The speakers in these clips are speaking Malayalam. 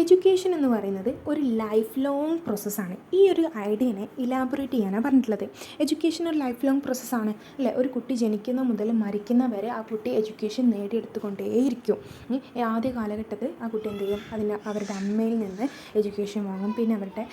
എഡ്യൂക്കേഷൻ എന്ന് പറയുന്നത് ഒരു ലൈഫ് ലോങ് പ്രോസസ്സാണ്. ഈ ഒരു ഐഡിയനെ ഇലാബറേറ്റ് ചെയ്യാനാണ് പറഞ്ഞിട്ടുള്ളത്. എഡ്യൂക്കേഷൻ ഒരു ലൈഫ് ലോങ് പ്രോസസ്സാണ് അല്ലേ. ഒരു കുട്ടി ജനിക്കുന്ന മുതൽ മരിക്കുന്ന വരെ ആ കുട്ടി എഡ്യൂക്കേഷൻ നേടിയെടുത്തുകൊണ്ടേയിരിക്കും. ആദ്യ കാലഘട്ടത്തിൽ ആ കുട്ടി എന്ത് ചെയ്യും, അവരുടെ അമ്മയിൽ നിന്ന് എഡ്യൂക്കേഷൻ വാങ്ങും, പിന്നെ അവരുടെ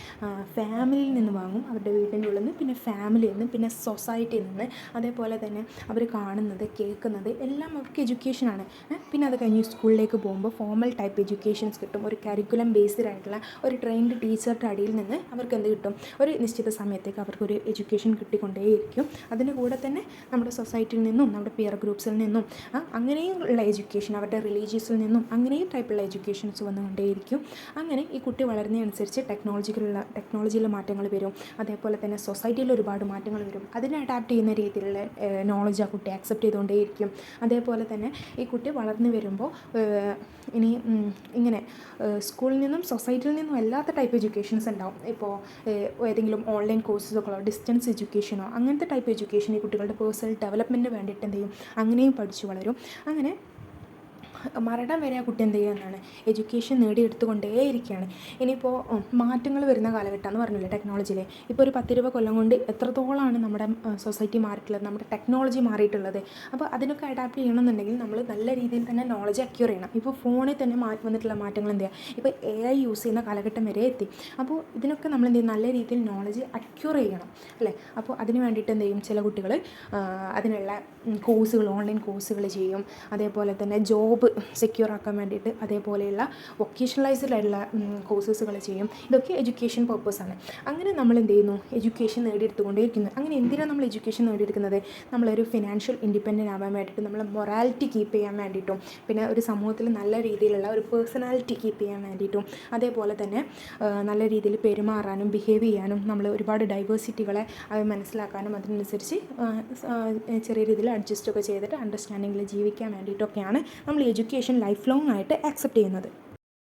ഫാമിലിയിൽ നിന്ന് വാങ്ങും, അവരുടെ വീട്ടിൻ്റെ ഉള്ളിൽ നിന്ന്, പിന്നെ ഫാമിലിയിൽ നിന്ന്, പിന്നെ സൊസൈറ്റിയിൽ നിന്ന്. അതേപോലെ തന്നെ അവർ കാണുന്നത് കേൾക്കുന്നത് എല്ലാം അവർക്ക് എഡ്യൂക്കേഷനാണ്. പിന്നെ അത് കഴിഞ്ഞ് സ്കൂളിലേക്ക് പോകുമ്പോൾ ഫോമൽ ടൈപ്പ് എഡ്യൂക്കേഷൻസ് കിട്ടും. ഒരു കരിക്കുലം ബേസ്ഡ് ആയിട്ടുള്ള ഒരു ട്രെയിൻഡ് ടീച്ചറുടെ അടിയിൽ നിന്ന് അവർക്ക് എന്ത് കിട്ടും, ഒരു നിശ്ചിത സമയത്തേക്ക് അവർക്കൊരു എഡ്യൂക്കേഷൻ കിട്ടിക്കൊണ്ടേയിരിക്കും. അതിൻ്റെ കൂടെ തന്നെ നമ്മുടെ സൊസൈറ്റിയിൽ നിന്നും നമ്മുടെ പിയർ ഗ്രൂപ്പ്സിൽ നിന്നും അങ്ങനെയുള്ള എഡ്യൂക്കേഷൻ, അവരുടെ റിലീജിയസിൽ നിന്നും അങ്ങനെയും ടൈപ്പുള്ള എഡ്യൂക്കേഷൻസ് വന്നുകൊണ്ടേയിരിക്കും. അങ്ങനെ ഈ കുട്ടി വളരുന്നതനുസരിച്ച് ടെക്നോളജിയിലെ മാറ്റങ്ങൾ വരും. അതേപോലെ തന്നെ സൊസൈറ്റിയിൽ ഒരുപാട് മാറ്റങ്ങൾ വരും. അതിനെ അഡാപ്റ്റ് ചെയ്യുന്ന രീതിയിലുള്ള നോളജ് ആ കുട്ടി ആക്സെപ്റ്റ് ചെയ്തുകൊണ്ടേയിരിക്കും. അതേപോലെ തന്നെ ഈ കുട്ടി വളർന്നു വരുമ്പോൾ ഇനി ഇങ്ങനെ സ്കൂളിൽ നിന്നും സൊസൈറ്റിയിൽ നിന്നും അല്ലാത്ത ടൈപ്പ് എഡ്യൂക്കേഷൻസ് ഉണ്ടാവും. ഇപ്പോൾ ഏതെങ്കിലും ഓൺലൈൻ കോഴ്സുകളോ ഡിസ്റ്റൻസ് എഡ്യൂക്കേഷനോ അങ്ങനത്തെ ടൈപ്പ് എഡ്യൂക്കേഷൻ ഈ കുട്ടികളുടെ പേഴ്സണൽ ഡെവലപ്മെൻറ്റിന് വേണ്ടിയിട്ട് എന്ത് ചെയ്യും, അങ്ങനെയും പഠിച്ചു വളരും. അങ്ങനെ മരണം വരെ ആ കുട്ടി എന്ത് ചെയ്യുന്നതാണ്, എഡ്യൂക്കേഷൻ നേടിയെടുത്തുകൊണ്ടേയിരിക്കുകയാണ്. ഇനിയിപ്പോൾ മാറ്റങ്ങൾ വരുന്ന കാലഘട്ടമെന്ന് പറഞ്ഞില്ലേ ടെക്നോളജിയിൽ. ഇപ്പോൾ ഒരു 10-20 കൊല്ലം കൊണ്ട് എത്രത്തോളമാണ് നമ്മുടെ സൊസൈറ്റി മാറിയിട്ടുള്ളത്, നമ്മുടെ ടെക്നോളജി മാറിയിട്ടുള്ളത്. അപ്പോൾ അതിനൊക്കെ അഡാപ്റ്റ് ചെയ്യണമെന്നുണ്ടെങ്കിൽ നമ്മൾ നല്ല രീതിയിൽ തന്നെ നോളജ് അക്യൂർ ചെയ്യണം. ഇപ്പോൾ ഫോണിൽ തന്നെ വന്നിട്ടുള്ള മാറ്റങ്ങൾ എന്ത് ചെയ്യുക, ഇപ്പോൾ AI യൂസ് ചെയ്യുന്ന കാലഘട്ടം വരെ എത്തി. അപ്പോൾ ഇതിനൊക്കെ നമ്മൾ എന്ത് ചെയ്യും, നല്ല രീതിയിൽ നോളജ് അക്യൂർ ചെയ്യണം അല്ലേ. അപ്പോൾ അതിന് വേണ്ടിയിട്ട് എന്ത് ചെയ്യും, ചില കുട്ടികൾ അതിനുള്ള കോഴ്സുകൾ, ഓൺലൈൻ കോഴ്സുകൾ ചെയ്യും. അതേപോലെ തന്നെ ജോബ് സെക്യൂർ ആക്കാൻ വേണ്ടിയിട്ട് അതേപോലെയുള്ള വൊക്കേഷണലൈസ്ഡ് ആയിട്ടുള്ള കോഴ്സസുകൾ ചെയ്യും. ഇതൊക്കെ എഡ്യൂക്കേഷൻ പർപ്പസാണ്. അങ്ങനെ നമ്മൾ എന്ത് ചെയ്യുന്നു, എഡ്യൂക്കേഷൻ നേടിയെടുത്തുകൊണ്ടേയിരിക്കുന്നു. അങ്ങനെ എന്തിനാണ് നമ്മൾ എഡ്യൂക്കേഷൻ നേടിയെടുക്കുന്നത്, നമ്മളൊരു ഫിനാൻഷ്യൽ ഇൻഡിപെൻഡൻ്റ് ആവാൻ വേണ്ടിയിട്ട്, നമ്മൾ മൊറാലിറ്റി കീപ്പ് ചെയ്യാൻ വേണ്ടിയിട്ടും, പിന്നെ ഒരു സമൂഹത്തിൽ നല്ല രീതിയിലുള്ള ഒരു പേഴ്സണാലിറ്റി കീപ്പ് ചെയ്യാൻ വേണ്ടിയിട്ടും, അതേപോലെ തന്നെ നല്ല രീതിയിൽ പെരുമാറാനും ബിഹേവ് ചെയ്യാനും, നമ്മൾ ഒരുപാട് ഡൈവേഴ്സിറ്റികളെ മനസ്സിലാക്കാനും അതിനനുസരിച്ച് ചെറിയ രീതിയിൽ അഡ്ജസ്റ്റൊക്കെ ചെയ്തിട്ട് അണ്ടർസ്റ്റാൻഡിങ്ങിൽ ജീവിക്കാൻ വേണ്ടിയിട്ടൊക്കെയാണ് നമ്മൾ എഡ്യൂക്കേഷൻ ലൈഫ് ലോങ് ആയിട്ട് ആക്സെപ്റ്റ് ചെയ്യുന്നത്.